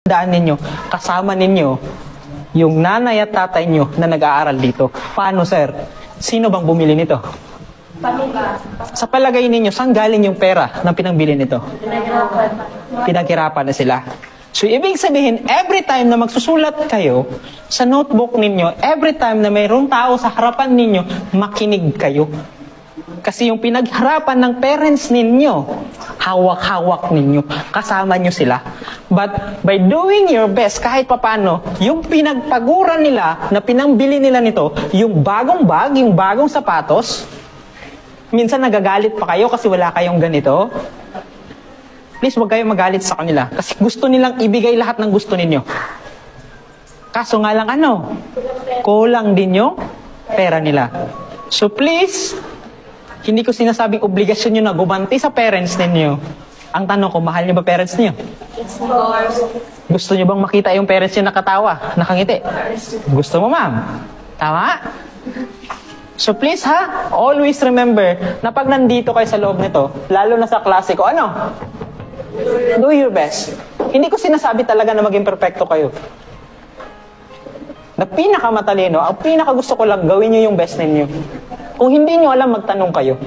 Daan ninyo, kasama ninyo, yung nanay at tatay nyo na nag-aaral dito. Paano, sir? Sino bang bumili nito? Pamilya. Sa palagay ninyo, saan galing yung pera ng pinangbili nito? Pinaghirapan. Pinaghirapan na sila. So, ibig sabihin, every time na magsusulat kayo sa notebook ninyo, every time na mayroong tao sa harapan ninyo, makinig kayo. Kasi yung pinagharapan ng parents ninyo, hawak-hawak ninyo, kasama nyo sila. But by doing your best, kahit papano, yung pinagpaguran nila, na pinangbili nila nito, yung bagong bag, yung bagong sapatos, minsan nagagalit pa kayo kasi wala kayong ganito. Please, huwag kayong magalit sa kanila. Kasi gusto nilang ibigay lahat ng gusto ninyo. Kaso nga lang kulang din yung pera nila. So please, hindi ko sinasabing obligasyon nyo na gumanti sa parents ninyo. Ang tanong ko, mahal nyo ba parents niyo? Of course. Gusto nyo bang makita yung parents nyo nakatawa, nakangiti? Gusto mo, ma'am? Tama? So please always remember na pag nandito kayo sa loob nito, lalo na sa klase ko, do your best. Hindi ko sinasabi talaga na maging perfecto kayo. Na pinakamatalino, ang pinakagusto ko lang, gawin nyo yung best ninyo. Kung hindi nyo alam, magtanong kayo.